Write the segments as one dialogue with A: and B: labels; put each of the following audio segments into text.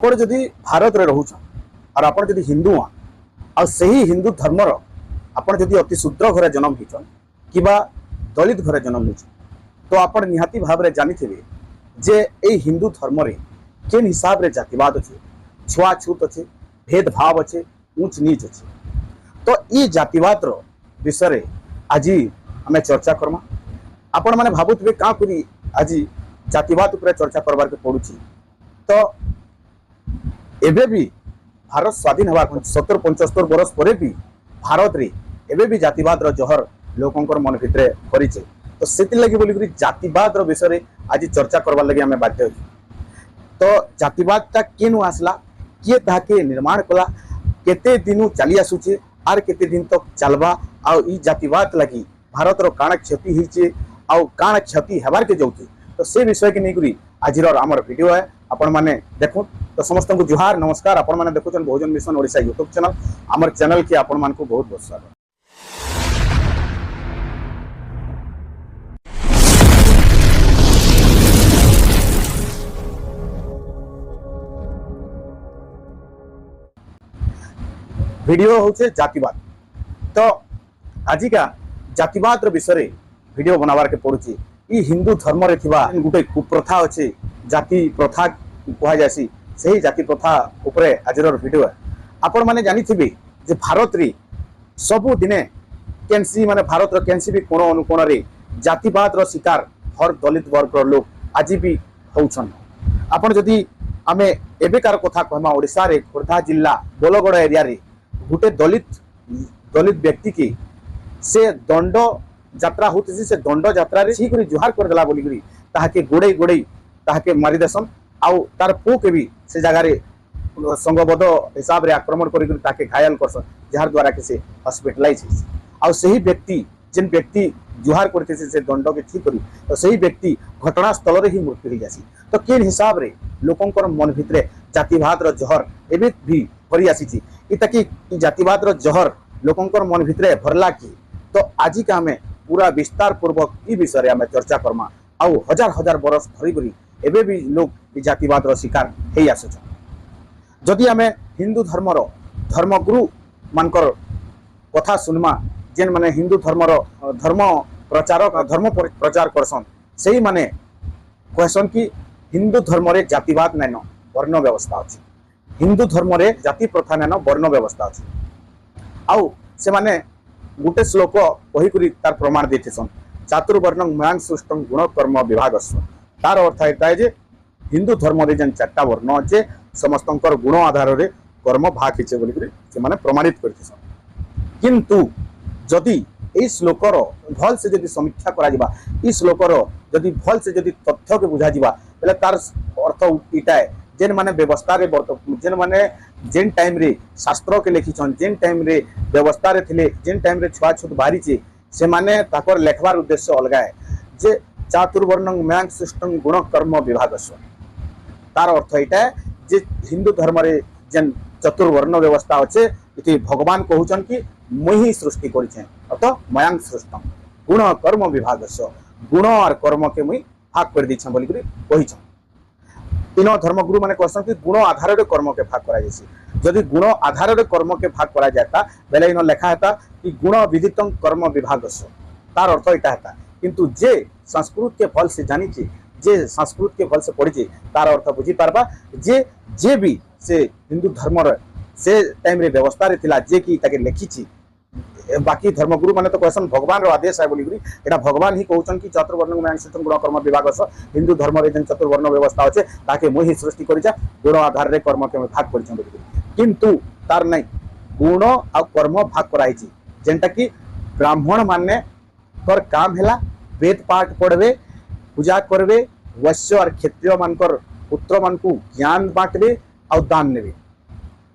A: आपण जदि भारत रे रहउछ और आपण जदि हिंदू हाँ आ सही हिंदू धर्मर आपण जदि अति शूद्र घरे जन्म होइछन किबा दलित घरे जन्म होइछ तो आपण निहाती भाव रे जानिथिबे जे ए हिंदू धर्म रे केन हिसाब रे जातिवाद अछि, छुआछूत अछि, भेदभाव अछि, ऊंच नीच अछि। तो ये जातिवाद रो विषय रे आज आमे चर्चा करमा। आपण माने भाबुथिबे का करी आज जातिवाद उपरे चर्चा करबार के पड़ुछि। तो एबे भी भारत स्वाधीन हवा 70-75 बरस परे भी भारत रे एबे भी जातिवाद रो जहर लोकंकर मन भितरे परिचे। तो सेति लगी बोली करी जातिवाद रो विषय रे आज चर्चा करबार लगी आमे बाध्य होछि। तो जातिवाद ता केनु आसला, किए ताके निर्माण कला, केते दिनु चली आसुचे आर केते दिन तक चलबा, आ ई जातिवाद लगी भारत रो काण क्षति हिचे आ काण क्षति हेबार के जाउचे। तो से विषय के नेकरी आज आमर वीडियो है, आपण माने देखो। तो समस्त को जुहार नमस्कार। आपण माने देखुछन बहुजन मिशन ओडिशा यूट्यूब चैनल। आमर चैनल के आपण मान को बहुत बहुत स्वागत। वीडियो होचे जातिवाद। तो आजिका जातिवाद विषय रे वीडियो बनावार के पड़ुची। ई हिंदू धर्म रे थिबा गुटे कुप्रथा अच्छे, जाति प्रथा कहा जासी, सही जाति प्रथा उपरे आजर वीडियो है। आपण माने जानी थिबे जे भारत रे सबु दिने केनसी माने भारत रो केनसी भी कोण अनुकोण रे जातिवाद रो शिकार हर दलित वर्ग रो लोग आज भी होउछन। आपण जदि आमे एबेकार कथा कहमा ओडिसा रे खोर्धा जिल्ला बोलगड़ एरिया रे गुटे दलित व्यक्ति के से दंड यात्रा होती, से दंड यात्रा रे ठीक जुहार कर देला बोली करी ताहाके गोड़े गोड़े ताहाके मारी देसन। आउ तार पु के भी से जगह रे संगबद्ध हिसाब रे आक्रमण करी ताके घायल करसन, जहार द्वारा के से हॉस्पिटलाइज होइछ। आउ सही व्यक्ति जिन व्यक्ति जुहार करते से दंड के ठीक करी, तो सही व्यक्ति घटना स्थल रे ही मृत्यु हो जासी। तो केन हिसाब रे लोकंकर मन भितरे जातिवाद रो जहर एबे भी भरी आसी। इताकि जातिवाद रो जहर लोकंकर मन भितरे भरला कि तो आज का हमें पूरा विस्तार पूर्वक ई विषय रे हमें चर्चा करमा। आउ हजार हजार बरस धरी करी एबे भी लोग जातिवाद रो शिकार हेई आसुछन। जदि हमें हिंदू धर्म रो धर्मगुरु मानकर कथा सुनमा, जेन माने हिंदू धर्म रो धर्म प्रचार करसन, सही माने कहसन कि हिंदू धर्म रे जातिवाद नैन वर्ण व्यवस्था अछि, हिंदू धर्म रे जाति प्रथा नैन वर्ण व्यवस्था अछि। आउ से माने गुटे श्लोक कही करी तार प्रमाण देथिसन, चातुर्वर्णं मयांग सृष्टं गुण कर्म विभागस्व। तार अर्थ है जे हिंदू धर्म रे जन 4टा वर्ण अच्छे समस्तंकर गुण आधार रे कर्म भाग हिचे बोली करी से माने प्रमाणित करथिसन। किंतु जदि ए श्लोकर भल से जदि समीक्षा करा जिबा, ई श्लोकर जदि भल से जदि तथ्य के बुझा जिबा, बेले तार अर्थ इटा है जेन माने व्यवस्था रे जेन माने जेन टाइम रे शास्त्र के लिखिछन, जेन टाइम रे व्यवस्था रे थिले, जेन टाइम रे छुआछूत बाहरी छे, से माने ताकर लेखबार उद्देश्य अलग है जे चातुर्वर्णं मयांग सृष्टं गुण कर्म विभागस्व। तार अर्थ इटा है जे हिंदू धर्म रे जेन चतुर्वर्ण व्यवस्था अच्छे, इति भगवान कहउछन कि मुई सृष्टि करिछे, अत मयांग सृष्टं गुण कर्म विभागस्व। गुण और कर्म के मुई भाग कर दिछे बोली करी कहिछन। तीनों धर्मगुरु माने कहसन कि गुण आधार रे कर्म के भाग करा जायसी। जदि गुण आधार रे कर्म के भाग करा जाता बेले इन लेखा हेता कि गुण विदितं कर्म विभागस्व। तार अर्थ इटा हेता। किंतु जे संस्कृत के फल से जानी छे, जे संस्कृत के फल से पढ़ी छे, तार अर्थ बुझी पारबा जे भी से हिंदू धर्म रे से टाइम रे व्यवस्था रे थिला, जे कि ताके लेखी छी। बाकी धर्मगुरु माने तो कहसन भगवान रो आदेश है बोली करी, एटा भगवान ही कहउछन कि चातुर्वर्णं मयांग सृष्टं गुण कर्म विभागस्व। हिंदू धर्म रे जन चतुर्वर्ण व्यवस्था अच्छे ताके मुई ही सृष्टि करिछा, गुण आधार रे कर्म के भाग करिछन बोली करी। किंतु तार नै गुण आ कर्म भाग कराइछि, जेंटा कि ब्राह्मण माने कर काम हैला वेद पाठ पढ़वे, पूजा करवे, वैश्य और क्षत्रिय मानकर पुत्र मानकू ज्ञान बांटवे और दान नेवे।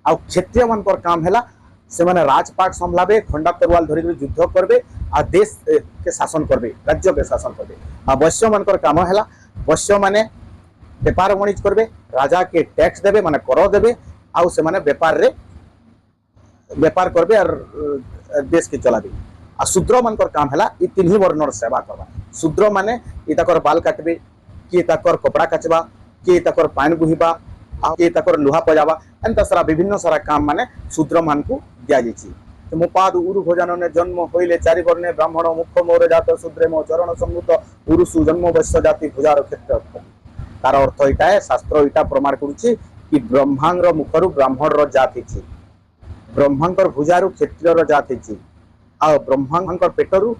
A: आ क्षत्रिय मानकर काम हैला से माने राजपाट संभावे, खंडा तरुआल धरि युद्ध करबे आ देश के शासन करबे, राज्य के शासन करबे। आ वैश्य मानकर काम हैला, वैश्य माने व्यापार वाणिज्य करबे, राजा के टैक्स देबे माने कर देबे, आ से माने व्यापार करबे और देश के चलाबे। आ शूद्र मानकर काम हैला ई तीन वर्णर सेवा करबा। शूद्र माने ई ताकर बाल काटबे, कि ताकर कपड़ा काचबा, कि ताकर पान गुहिबा, ये ताकर लुहा पजावा एंता सारा विभिन्न सारा काम माने शूद्र मान को दिया जाइछि। तो मोपाद उरु भोजन ने जन्म होइले चारि वर्णे ब्राह्मण मुख मोर जात शूद्रे मो चरण सम्मुत पुरुष जन्म वैश्य जाति भुजार क्षेत्र। तार अर्थ इटा है शास्त्र इटा प्रमाण करुछि कि ब्रह्मांगर मुखरु ब्राह्मणर जात हिछि, ब्रह्मांकर भुजारु क्षत्रियर जात हिछि, आ ब्रह्मांकर पेटरु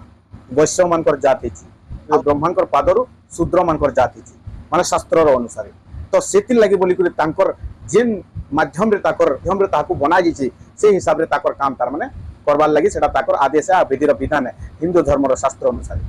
A: वैश्य मानकर जात हिछि, आ ब्रह्मांकर पादरु शूद्र मानकर जात हिछि माने शास्त्रर अनुसार। तो सेति लागि बोली करी तांकर जेन माध्यम रे ताको बना जिछि से हिसाब रे ताकर काम तार माने करबार लागि सेटा ताकर आदेश है विधिर विधान है हिंदू धर्मर शास्त्र अनुसार।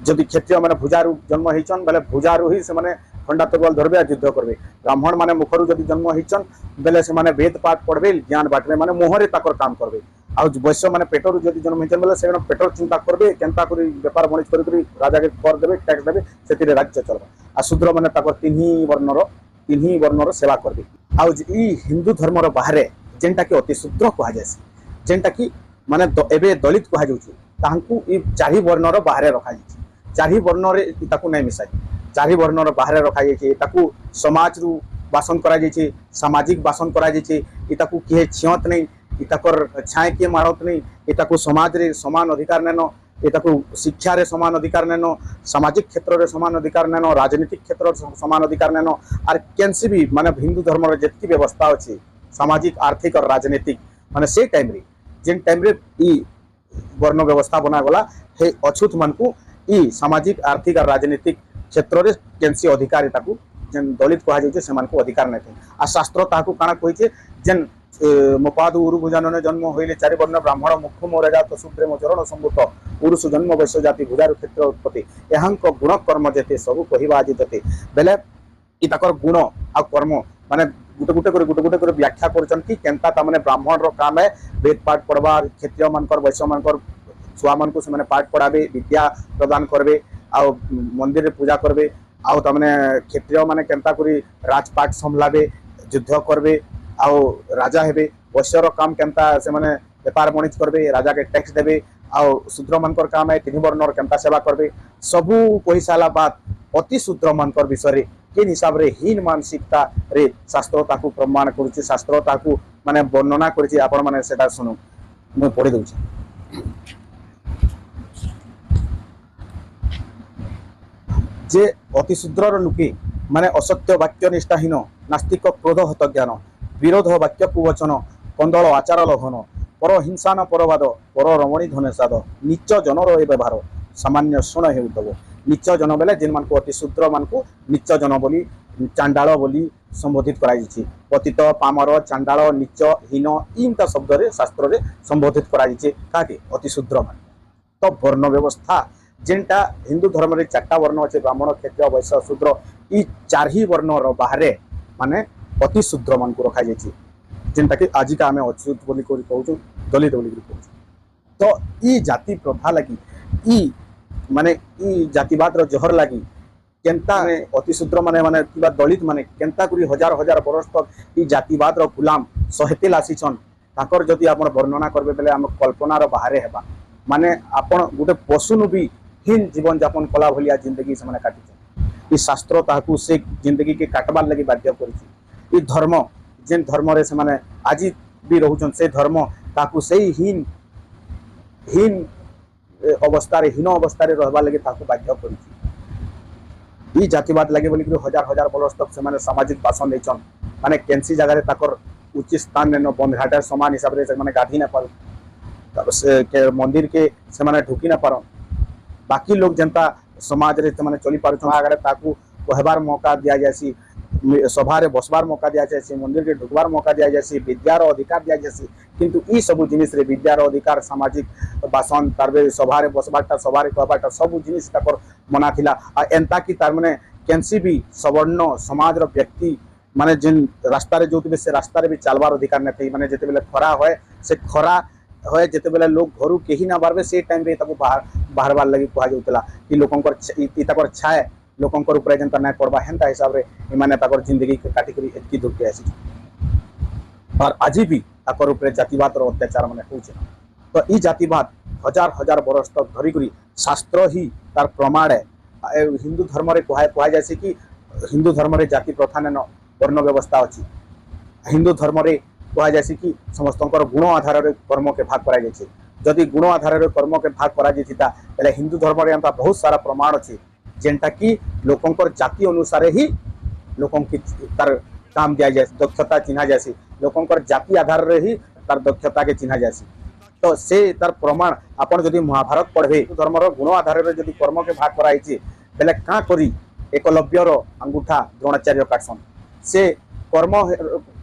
A: जदि क्षत्रिय माने भुजारु जन्म हिचन बेले भुजारु ही से माने खंडा तलवार धरबे आ युद्ध करबे, ब्राह्मण माने मुखरु जदि जन्म हिचन बेले से माने वेद पाठ पढ़बे ज्ञान बाटबे माने मोहरे ताकर काम करबे, आ वैश्य माने पेटरु जदि जन्म हिचन बेले से पेटर चिंता करबे केनता करी व्यापार वाणिज्य करी राजा के कर देबे टैक्स देबे सेतिरे राज्य चलबा, आ शूद्र माने ताकर तिन्ही वर्णर सेवा करबे। आ ई हिंदू धर्मर बाहरे जेनटा कि अति शूद्र कहा जायसी, जेनटा कि माने एबे दलित कहा जाउछि तांकु ई चारि वर्णर बाहरे रखा जायछि, चारि वर्ण रे ताकु नै मिसाई, चारि वर्णर बाहरे रखा जायछि, ताकु समाज रु बासन करा जायछि, सामाजिक बासन करा जायछि, ई ताकु किहे छियत नै, ई ताकर छाय के मारत नै, ई ताकु समाज रे समान अधिकार नेनो, ई ताकु शिक्षा रे समान अधिकार नेनो, सामाजिक क्षेत्र रे समान अधिकार नेनो, राजनीतिक क्षेत्र रे समान अधिकार नेनो, आर केनसी भी माने हिंदू धर्म रे जेतकी व्यवस्था अछि सामाजिक आर्थिक और राजनीतिक माने से टाइम रे जेन टाइम रे ई वर्ण व्यवस्था बना गला हे अछूत मन को ई सामाजिक आर्थिक और राजनीतिक क्षेत्र रे केनसी अधिकार ताकू जेन दलित कहा जाय से को अधिकार नै थे। आ शास्त्र ताकू काना कहि छे जेन मोपाद उरु भुजन ने जन्म होइले चारि वर्ण ब्राह्मण मुख मोर जात शूद्रे मो चरण सम्मुत पुरुष जन्म वैश्य जाति भुजार क्षेत्र उत्पत्ति एहांक गुण कर्म जेते सब कहिबा आजितते बेले ई ताकर गुण आ कर्म माने गुटे गुटे कर व्याख्या करछन कि केनता ता माने ब्राह्मण रो काम है वेद पाठ पढ़वा, क्षत्रिय मानकर वैश्य मानकर छुआ मान को से माने पाठ पढ़ाबे विद्या प्रदान करबे आ मंदिर रे पूजा करबे, आ ता माने क्षत्रिय माने केनता करी राजपाट संभलाबे युद्ध करबे आ राजा हेबे, वैश्य रो काम केनता से माने व्यापार वाणिज्य करबे राजा के टैक्स देबे, आ शूद्र मानकर काम है तीन वर्णर केनता सेवा करबे। सबू कहि साला बात अति शूद्र मानकर विषय केन हिसाब रे हीन मानसिकता रे शास्त्र ताकू प्रमाण करुछि, शास्त्र ताकू माने वर्णना करुछि। आपण माने सेटा सुनु मु पढि दउछि। जे अति शूद्रर लुके माने असत्य वाक्य निष्ठाहीन नास्तिक क्रोध हत ज्ञान विरोध वाक्य कुवचन कंदल आचार लघन पर हिंसा न परवाद पर रमणी धनेसाद नीच जनर ए व्यवहार सामान्य शुण हेउतब। नीच जन बेले जिन मान को अति शूद्र मान को नीच जन बोली चांडाल बोली संबोधित कराई, पतित पामर चांडाल नीच हीन इनता शब्द रे शास्त्र रे संबोधित कराई काके अति शूद्र मान। तो वर्ण व्यवस्था जेनटा हिंदू धर्म रे चारटा वर्ण अच्छे ब्राह्मण क्षत्रिय वैश्य शूद्र ई चारि वर्ण रो बाहरे माने अति शूद्र मान को रखा जायछि, जेनटा कि आजिका आमे अच्युत बोली करि कहउछु दलित बोली करि कहउछु। तो ई जाति प्रथा लगी ई माने ई जातिवाद रो जहर लगी केनता अति शूद्र माने माने किबा दलित माने केनता करी हजार हजार बरस तक ई जातिवाद रो गुलाम सहेतेल आसीछन ताकर जदि आपण वर्णना करबे बेले हम कल्पना रो बाहरे हेबा। माने आपण गुटे पशुनु भी हीन जीवन यापन कला भलिया जिंदगी से माने काटिछन। ई शास्त्र ताकू से जिंदगी के काटबार लगी बाध्य करिछि। ई धर्म जेन धर्म रे से माने आज भी रहउछन से धर्म ताकू से हीन अवस्था रे हीन अवस्था रे रहबा लगी ताकू बाध्य करिछि। ई जातिवाद लगे बोली हजार हजार बरस तक से माने सामाजिक बासन लेछन माने केनसी जगह रे ताकर उचित स्थान नेनो बंधघाटर समान हिसाब रे से माने गाधी ना पार तब से के मंदिर के से माने ढुकी ना पार बाकी लोग जनता समाज रे से माने चली पारछन आगरे ताकू कहबार मौका दिया जायसी, सभा रे बसबार मौका दिया जायसी, मंदिर के ढुकबार मौका दिया जायसी, विद्यार अधिकार दिया जायसी। किंतु ई सब जिनिस रे विद्यार अधिकार सामाजिक बासन तारबे सभा रे बसबाटा सभा रे कहबाटा सब जिनिस ताकर मना थिला। आ एंता कि तार माने केनसी भी सवर्ण समाज रो व्यक्ति माने जिन रास्ता रे जोतबे से रास्ता रे भी चलबार अधिकार नै थई। माने जेते बेले खरा होय से खरा होय जेते बेले लोग घरु केही ना बारबे से टाइम रे ताको बाहरबार लगी कहा जाउतला कि लोकंकर ई ताकर छाय लोकंकर ऊपर जनता नै पड़बा हेंता हिसाब रे ई माने ताकर जिंदगी के काटी करी एतकी दूर के आसी और आज भी ताकर ऊपर जातिवाद रो अत्याचार माने होउछ। तो ई जातिवाद हजार हजार बरस तक धरी करी शास्त्र ही तार प्रमाण है। हिंदू धर्म रे कहा जायसे कि हिंदू धर्म रे जाति प्रथा नेन वर्ण व्यवस्था अच्छी। हिंदू धर्म रे कह जाए कि समस्त गुण आधार में कर्म के भाग कराई जाए। जदि गुण आधार में कर्म के भाग करा हिंदू धर्म रे एंता बहुत सारा प्रमाण अच्छे जेनटा कि लोकंकर जाति अनुसार ही लोकं की तार काम दिया जाए, दक्षता चिन्हा जाए, लोकंकर जाति आधार रे ही तार दक्षता के चिन्हा जाए। तो से तार प्रमाण आपन जदि महाभारत पढ़े धर्मर गुण आधार में जदि कर्म के भाग कराई बेले क्या करी एकलव्यर अंगूठा द्रोणाचार्य काटसन। से कर्म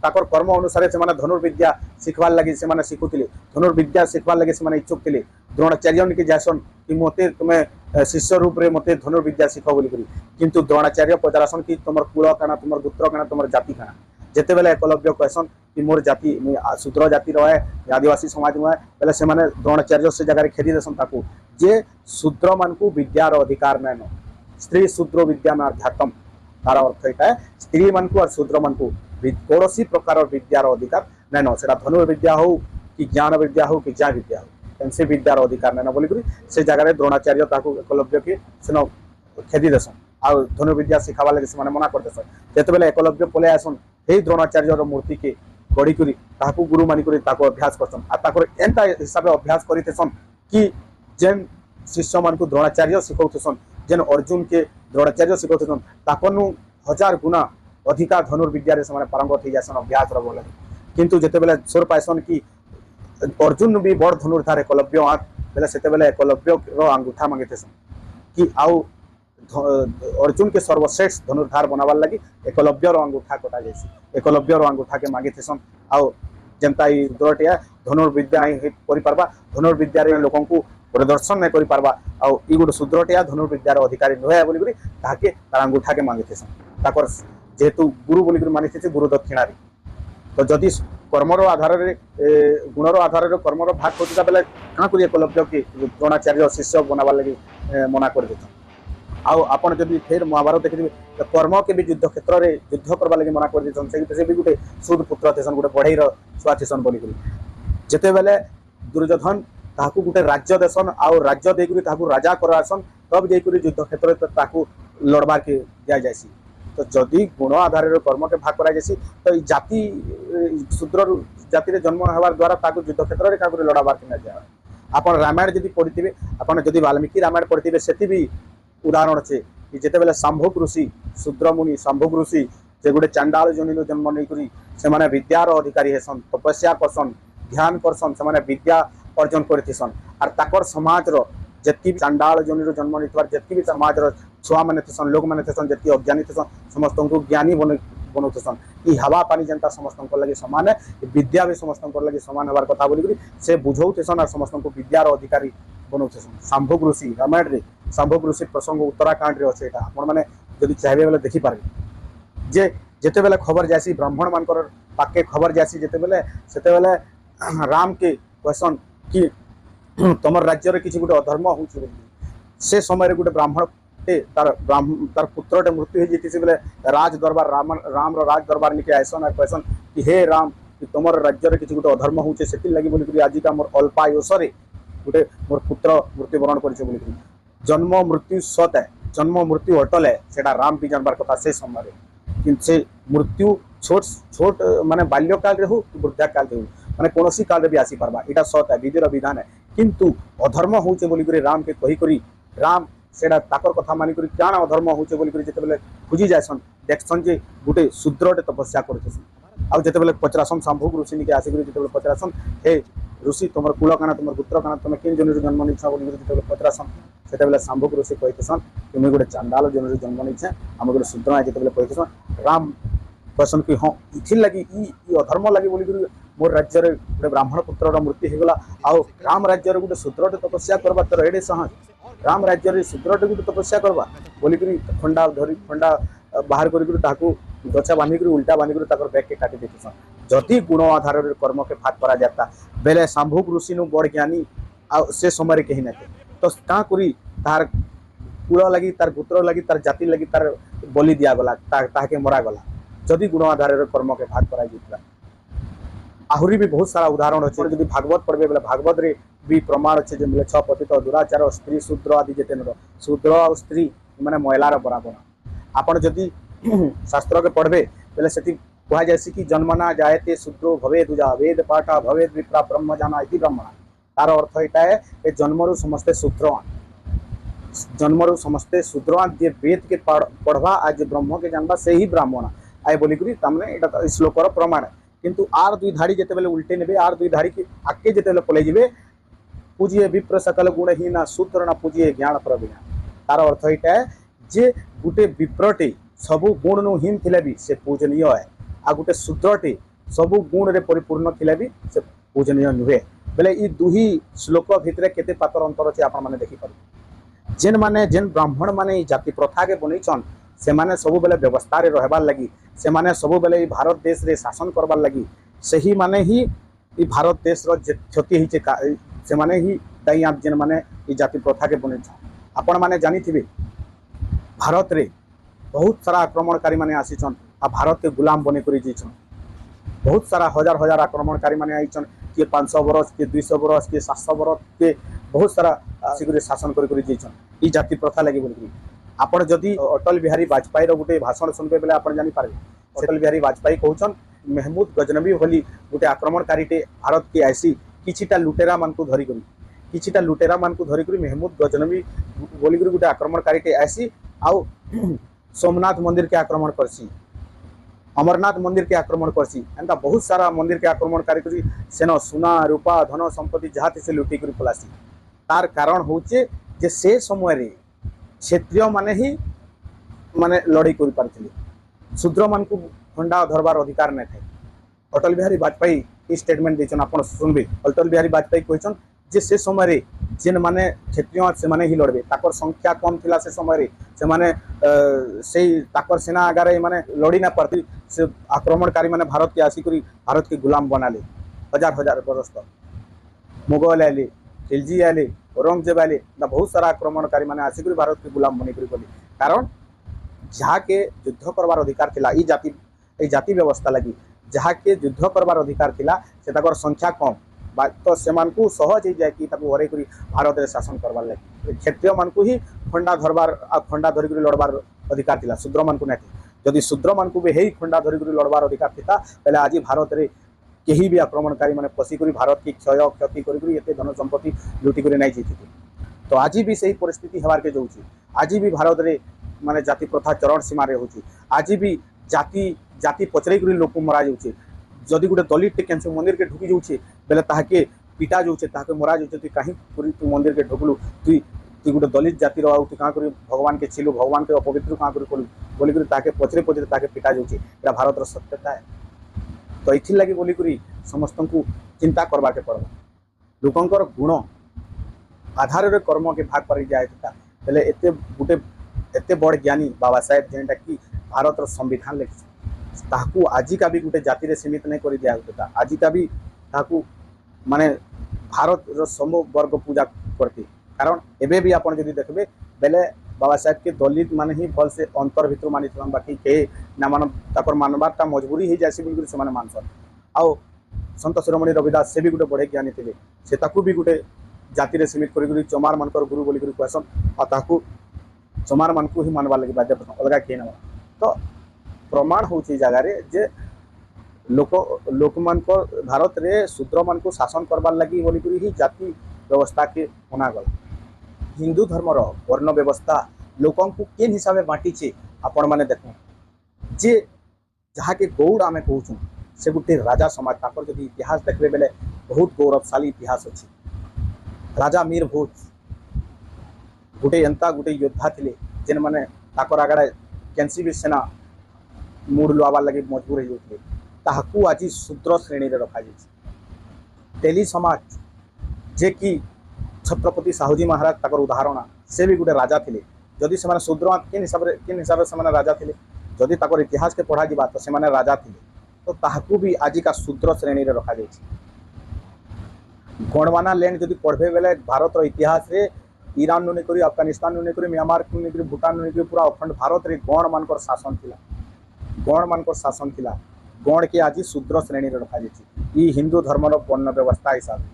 A: ताकर कर्म अनुसार से धनुर्विद्या शिखवार लगी से शिखुले, धनुर्विद्या शिखवार लगी से इच्छुक थे। द्रोणाचार्य के जासन कि मते तुम्हें शिष्य रूप में मते धनुर्विद्या शिख बोली किंतु द्रोणाचार्य पचारासन कि तुम कुल काना, तुम गोत्र काना, तुम जाति काना। जिते बेले एकलव्य कहसन कि मोर जाति शूद्र जाति रहे, आदिवासी समाज नुहे बेले से द्रोणाचार्य से जगह खेदी देसन ताकू जे शूद्र मान को विद्यार अधिकार नाइन, स्त्री शूद्र विद्या में अध्यात्म। तार अर्थ यहाँ स्त्री मान को और शूद्र मान को कौन प्रकार विद्यार अधिकार नाइन, से धनुर्विद्या हो कि ज्ञान विद्या हो कि ज्ञान विद्या हो से विद्यार अधिकार नाइन बोलिक से जगह द्रोणाचार्य एकलव्य के सेन खेदी देसन आ धनुर्विद्या शिखावा लगे से मना कर देसन। जिते बेले एकलव्य पलै आसन हे द्रोणाचार्य मूर्ति के गढ़ी गुरु मानिक अभ्यास करसन आ एंता हिसाब से अभ्यास करतेसन कि जेन शिष्य मान को द्रोणाचार्य शिखौतेसन, जेन अर्जुन के द्रोणाचार्य शिखौतेसन ताकनु 1000 गुना अधिका धनुर्विद्या से पारंगत हो जासन अभ्यास रब लगे। किंतु जिते बेले स्वर पाइसन कि अर्जुन भी बड़ धनुर्धार एकलव्य आँख बेले से बेले एकलव्य अंगूठा मांगीतेसन कि आउ अर्जुन के सर्वश्रेष्ठ धनुर्धार बनावार लगी एकलव्य अंगूठा कटा जाए, एकलव्य अंगूठा के मांगीतेसन। आउ जनता द्रोटिया धनुर्विद्या नहीं कर धनुर्विद्या लोक प्रदर्शन नहीं कर पार्बा आउ गोटे शूद्रटिया धनुर्विद्यार अधिकारी नुहे बोलिक ताके तार अंगूठा के मांगीतेसन ताकर जेहेतु गुरु बोलिक मानी गुरु दक्षिण। तो जदि कर्मर आधार गुणर आधार कर्मर भाग होता बेले क्या कर एकलव्य के द्रोणाचार्य शिष्य बनावार लगी मना कर देता। आउ आपन जदि फिर महाभारत देखिए तो कर्म के भी युद्ध क्षेत्र में युद्ध करवा लगी मना कर देसन। से भी गोटे सूद पुत्र थेसन, गोटे बढ़ईर छुआ थेसन बोलिक जिते बेले दुर्योधन ताकू गोटे राज्य देसन आउ राज्य देकर ताकू राजा करासन तब जाकर युद्ध क्षेत्र ताकू लड़बार के दिया जाए। तो जदि गुण आधार कर्म के भाग करा जाए तो जाति शूद्र जाति जन्म होवार द्वारा ताकू युद्ध क्षेत्र में लड़ाबार के नहीं जाए। आपन रामायण जदि पढ़ी आपन जदि वाल्मीकि रामायण पढ़ी से भी उदाहरण अच्छे कि जिते बेले शांभुक ऋषि शूद्र मुनि शांभुक ऋषि से गोटे चांडाल जमीन जन्म नहीं से विद्यार अधिकारी हेसन, तपस्या करसन, ध्यान करसन, से विद्या अर्जन करसन आर ताकर समाज जी चांडाल जमीन जन्म नहीं जी भी समाज छुआ मैंने थेसन लोक मैंने थेसन जी अज्ञानी थेसन समस्त को ज्ञानी बनाऊसन। ये हवा पानी जनता समस्त लगे सामान है, विद्या भी समस्त लगे सामान हबार कथा बोलिक से बुझौतेसन और समस्त को विद्यार अधिकारी बनाऊसन। शांभुक ऋषि रामायण में शांभुक ऋषि प्रसंग उत्तराखंड में अच्छे आपने जब चाहिए बेले देखिपारे जे जिते बेले खबर जासी ब्राह्मण मान पाके खबर जासी जिते बेले सेते बेले राम के क्वेश्चन कि तुम राज्य किसी गोटे अधर्म हो से समय गोटे ब्राह्मण तार पुत्रटे मृत्यु हो जाती बेले राज दरबार राम राज दरबार निके आसन और कहसन कि हे राम कि तुम राज्य किसी गोटे अधर्म हो लगी बोलिक आजिका मोर अल्पायुषे गोटे मोर पुत्र मृत्युवरण कर जन्म मृत्यु सत है, जन्म मृत्यु अटल है, सेटा राम भी जानबार कथा से समय किंतु से मृत्यु छोट छोट माने बाल्यकाल रे हो कि वृद्धा काल रे हो माने कोनोसी काल रे भी आसी पारबा एटा सत है, विधिर विधान है। किंतु अधर्म होचे बोलिक राम के कही करी राम सेटा ताकर कथा मानि करी क्या अधर्म होचे बोलिक जेते बेले खुजी जायसन देखसन जे गोटे शूद्रटे तपस्या करतेसन आउ जेते बेले पचरासन शांभुक ऋषि निके आसी करी जेते बेले पचरासन हे ऋषि तुम कुल काना तुम गोत्र काना तुम किन जन जन्म नहीं बोलिक जेते बेले पचरासन सेते बेले शांभुक ऋषि कहतेसन कि मुई गोटे चांडाल जन जन्म नहीं आम गोटे शूद्र जेते बेले कहतेसन राम कहसन कि हाँ इथिर लगी अधर्म लगी बोलिक मोर राज्य गोटे ब्राह्मण पुत्र मृत्यु होगला आउ राम राज्य गोटे शूद्रटे तपस्या करवा तोर एडे सहज राम राज्य शूद्रटे गोटे तपस्या करवा बोलिक खंडा धरी खंडा बाहर कर गचा बांधिक उल्टा बांधिक बैग के काटी देतेसन। जदि गुण आधार कर्म के भाग करा जाता बेले शांभुक ऋषि नु बड़ ज्ञानी से समय कहीं ना तो क्या करी तार कुल लगी तार गोत्र लगी तार जाति लगी तार बलि दिया गला ताके मरा गला जदि गुण आधार कर्म के भाग करा जाता। आहरी भी बहुत सारा उदाहरण अच्छे जब भागवत पढ़े बेले भागवत रे भी प्रमाण अच्छे जो मिले छ पतित दुराचार स्त्री शूद्र आदि जेते शूद्र और स्त्री मैंने महिलार बराबर आपड़ जदि शास्त्र के पढ़े बेले से कह जाए कि जन्मना जायते शूद्रो भवेद उजा वेद पाठा भवेद विप्रा ब्रह्म जाना इति ब्रह्मणा तार अर्थ यहाँ है जन्मरू समस्ते शूद्रवान जन्मरू समस्ते शूद्रवान जे वेद के पढ़वा आज ब्रह्म के जानवा से ही ब्राह्मण आए बोलिक यहाँ श्लोकर प्रमाण किंतु आर दुई धाड़ी जिते बेले उल्टे ने आर दुई धाड़ी की आगे जिते पलि जी पूजिए विप्र सकल गुणहीन शूद्र न पूजिए ज्ञान प्रवीण तार अर्थ यहाँ है जे गोटे विप्रटे सबु गुण नु हीन थिले भी से पूजनीय है आ गोटे शूद्रटे सबु गुण रे परिपूर्ण थिले भी से पूजनीय नुहे बेले ई दुही श्लोक भितर केते पातर अंतर अछि आपण माने देखि पारे जेन माने जेन ब्राह्मण माने जाति प्रथा के बनैछन से माने सबु बेले व्यवस्था रे रहबार लगी से माने सबु बेले भारत देश रे शासन करबार लगी सही माने ही ई भारत देश रो क्षति हिचे से माने ही दाई आप जेन माने ई जाति प्रथा के बनैछन आपण माने जानि थिबे भारत रे बहुत सारा आक्रमणकारी माने आसीछन आ भारत के गुलाम बने करी जैछन बहुत सारा हजार हजार आक्रमणकारी माने आइछन के 500 बरस के 200 बरस के 700 बरस के बहुत सारा सिगुरे शासन करी जैछन ई जाति प्रथा लागि बोली आपण जदी अटल बिहारी वाजपेयी रो गुटे भाषण सुनबे बेले आपण जानि पारे अटल बिहारी वाजपेयी कहउछन महमूद गजनबी होली गुटे आक्रमणकारीटे भारत के आसी किछिटा लुटेरा मान को धरी करी किछिटा लुटेरा मान को धरी करी महमूद गजनबी बोली करी गुटे आक्रमणकारीटे आसी आउ सोमनाथ मंदिर के आक्रमण करसी अमरनाथ मंदिर के आक्रमण करसी एंता बहुत सारा मंदिर के आक्रमणकारी करी सेन सुना रूपा धन संपत्ति जहाँ से लुटी कर पलासी तार कारण होचे जे से समय रे क्षेत्रीय माने ही माने लड़ाई कर पारथिले शूद्र मान को खंडा धरबार अधिकार नहीं थे अटल बिहारी वाजपेयी ई स्टेटमेंट देछन आपण सुनबे अटल बिहारी वाजपेयी कहछन जे से समय रे जेन माने क्षेत्रीय से माने ही लड़बे ताकर संख्या कम थिला से समय रे से माने से ताकर सेना आगारे माने लड़ी ना पड़ती से आक्रमणकारी माने भारत के आसी करी भारत के गुलाम बनाले हजार हजार बरस तक मुगल आले खिलजी आले औरंगजेब आले ना बहुत सारा आक्रमणकारी माने आसी करी भारत के गुलाम बनी करी बोली कारण जहाँ के युद्ध करबार अधिकार थिला ई जाति व्यवस्था लगी जहाँ के युद्ध करबार अधिकार थिला से ताकर संख्या कम तो सेमान को सहज हो जाए कि हरे करी भारत रे शासन करबार लगी क्षेत्रीय मान को ही खंडा धरबार खंडा धरिक लड़बार अधिकार थिला शूद्र मान को नहीं जदि शूद्र मान को भी हे खंडा धरिक लड़बार अधिकार थिता पहले आज भारत रे केही भी आक्रमणकारी माने पसी करी भारत की क्षय क्षति करी एते धन संपत्ति लुटी करी नहीं जीति तो आज भी सही परिस्थिति हबार के जाउची आज भी भारत रे माने जाति प्रथा चरण सीमा रे होची आज भी जाति पचरे करी लोक मरा जाउची जदि गोटे दलित टे कैंसर मंदिर के ढुकी जाउछे बेले ताहाके पिटा जाउछे ताहाके मरा जाउछे तु काहे तू मंदिर के ढुकलु तु गोटे दलित जाति रो तु कहां करी भगवान के छिलु भगवान के अपवित्र कहां करी कोलु बोली करी ताहाके पचरे ताहाके पिटा जाउछे एटा भारत रो सत्यता है तो इथि लागि बोली करी समस्त को चिंता करबा के पड़बा लोकंकर गुण आधार रे कर्म के भाग पर जाय था बेले एते बड़ ज्ञानी बाबा साहेब जेंटा कि भारत रो संविधान लिखि ताकू आजिका भी गोटे जाति रे सीमित नहीं कर दिया होता आजिका भी ताकू माने भारत रो समूह वर्ग पूजा करती कारण एबे भी आपण जदि देखबे बेले बाबा साहेब के दलित माने ही भल से अंतर भितर मानि थन बाकी के ना मान ताकर मानबारटा मजबूरी ही जासी बिल्कुल से माने मानसन आउ संत शिरोमणि रविदास से भी गोटे बड़े ज्ञानी थे से ताकू भी गोटे जाति रे सीमित करी चमार मानकर गुरु बोली करी कहसन आ ताकू चमार मान को ही मानवा लगे बाध्य अलगा के ना तो प्रमाण होची जगह रे जे लोक मान को भारत रे शूद्र मान को शासन करबार लगी बोली करी ही जाति व्यवस्था के बना गला हिंदू धर्म रो वर्ण व्यवस्था लोकन को केन हिसाब से बांटी छे आपण माने देखो जे जहाँ के गौड़ आमे कहूँ से गोटे राजा समाज ताकर जदि इतिहास देखबे बेले बहुत गौरवशाली इतिहास अच्छी राजा मीर भोज गोटे एंता गोटे योद्धा थिले जेन माने ताकर आगड़े केनसी भी सेना मूड लुआबार लगे मजबूर हो ताकू आज शूद्र श्रेणी रे रखा जाए तेली समाज जे कि छत्रपति साहूजी महाराज ताकर उदाहरण से भी गोटे राजा थिले जदि से शूद्र किन हिसाब से राजा थिले जदि ताकर इतिहास के पढ़ा जिबा तो से राजा थिले तो ताकू भी आजिका शूद्र श्रेणी रे रखा जाए गणवाना लैंड जदि पढ़बे बेले भारत रो इतिहास रे ईरान नु नहीं अफगानिस्तान नु नहीं म्यांमार नु नहीं भूटान नु नहीं पूरा अखंड भारत रे गण मानकर शासन थिला गण मानकर शासन थिला गण के आज शूद्र श्रेणी रे रखा जाए ई हिंदू धर्म रो वर्ण व्यवस्था हिसाब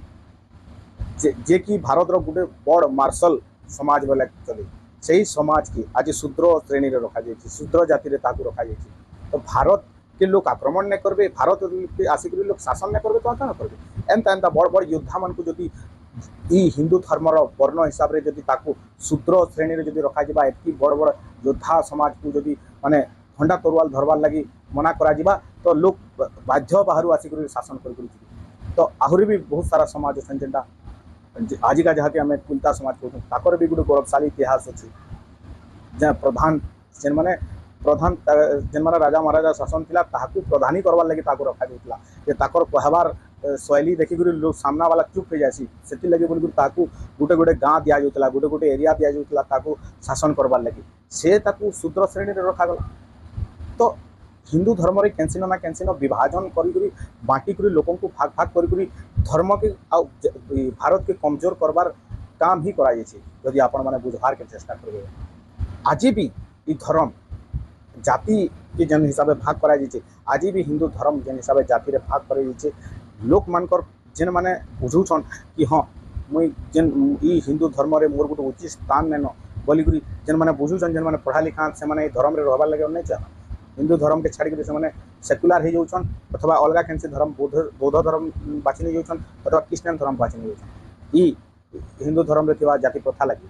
A: जे कि भारत रो गोटे बड़ मार्शल समाज बेले चले से समाज के आज शूद्र श्रेणी रे रखा जाए शूद्र जाति रे ताकू रखा जाए तो भारत कि लोग आक्रमण नहीं करबे, भारत के आसिक लोग शासन नहीं करबे, तो क्या करबे? एंता एंता बड़ बड़ योद्धा मान को जदि ई हिंदू धर्मर वर्ण हिसाब से जदि ताकू शूद्र श्रेणी जदि रखा जिबा, एतकी बड़ बड़ योद्धा समाज को जदि माने खंडा तरुआल धरबार लगी मना करा जिबा, तो लोग बाध्य बाहर आसिक शासन कर। तो आहरी भी बहुत सारा समाज अच्छे जेनटा आजिका जहाँकि आम कुलता समाज कहूँ, ताकर भी गोटे गौरवशाली इतिहास अच्छी। जहाँ प्रधान जेन मैंने प्रधान जेन मैंने राजा महाराजा शासन थिला ताकू प्रधानी करवार लगी ताकू रखा जाता, जे ताकर कहबार शैली देखिक लोग सामना वाला चुप हो जासी, से लगे बोल ताकू गोटे गोटे गाँ दि जाऊला, गोटे गोटे एरिया दि जाऊला ताकू शासन करवार लगी, से ताकू शूद्र श्रेणी रखागला। तो हिंदू धर्म रे कैंसिन ना कैंसिन विभाजन करी बांटी करी लोगों को भाग भाग करी धर्म के भारत के कमजोर करवार काम ही कराई जदि आपण मैंने बुझवार के चेष्टा करेंगे। आज भी ये धर्म जाति के जन हिसाब से भाग कराई, आज भी हिंदू धर्म जेन हिसाब से जाति रे भाग कराई। लोक मानकर जेन माने बुझुछन कि हाँ मुई जेन ई हिंदू धर्म रे मोर गोटे उचित स्थान नेन बोलिक जेन माने बुझुछन, जेन माने पढ़ा लिखा से माने धर्म रे रहबार लगे नहीं चाह, हिंदू धर्म के छाड़ी से सेक्युलर हो जाऊन अथवा अलग कैंसी धर्म बौद्ध धर्म बाछि नहीं जाऊन अथवा क्रिश्चियन धर्म बाछि नहीं जाऊन ई हिंदू धर्म रे जाति प्रथा लगी।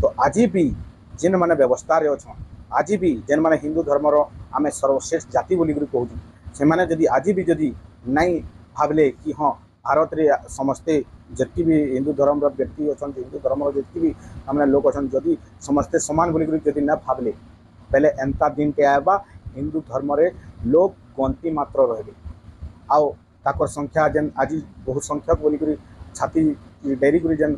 A: तो आज भी जेन माने व्यवस्था रे अच्छन, आज भी जेन माने हिंदू धर्मर आम सर्वश्रेष्ठ जाति बोली कहूँ, से माने जदि आज भी जदि नहीं भावले कि हाँ भारत रे समस्ते जितकी भी हिंदू धर्म व्यक्ति अच्छा, हिंदू धर्म जितकी भी आम लोग अच्छा, जदि समस्ते समान बोली जदि न भावले, पहले एंता दिन के आएबा हिंदू धर्म रे लोग गंती मात्र रहे। आओ ताकर संख्या जेन आज बहु संख्यक बोलिक छाती डेरी कर जेन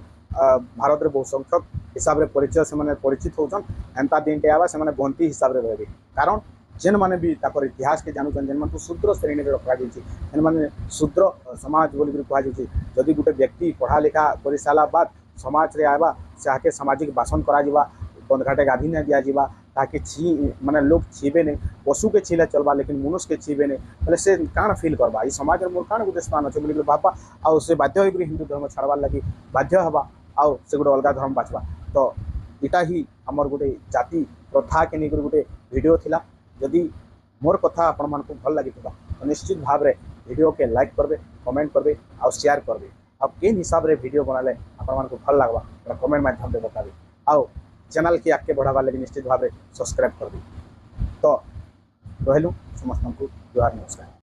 A: भारत रे बहु संख्यक हिसाब रे परिचय से माने परिचित होचन, एंता दिन के आवा से माने गंती हिसाब रे रहे। कारण जेन माने भी ताकर इतिहास के जानून, जेन मान शूद्र श्रेणी रे रखा जाइए, जेन माने शूद्र समाज बोलिक कहा जाइए। जदि गोटे व्यक्ति पढ़ा लिखा कर सारा बाद समाज रे आवा, से सामाजिक बासन करा जिबा, बंधघाटे गाधी नहीं दिया जावा, ताकि छी माने लोग छीबे नहीं, पशु के छीले चलबा लेकिन मनुष्य के छीबे नहीं, पहले से काण फील करबा ई समाज मोर काण गोटे स्थान अच्छे बोली भाबा, आउ से बाध्य होकर हिंदू धर्म छाड़बार लगी बाध्य हवा, आउ से गोटे अलग धर्म बाछवा। तो इटा ही आमर गोटे जाति प्रथा के नहीं गोटे वीडियो थिला। जदि मोर कथा आपण मानकु भल लगी तो निश्चित भाव रे वीडियो के लाइक करबे, कमेंट करबे और शेयर करबे। अब केन हिसाब रे वीडियो बनाले आपण मानकु भल लागबा कमेंट माध्यम से बताबे। आउ चैनल के आगे बढ़ावा लगे निश्चित भाव सब्सक्राइब कर दी। तो रहलु समस्त को जोहार, नमस्कार।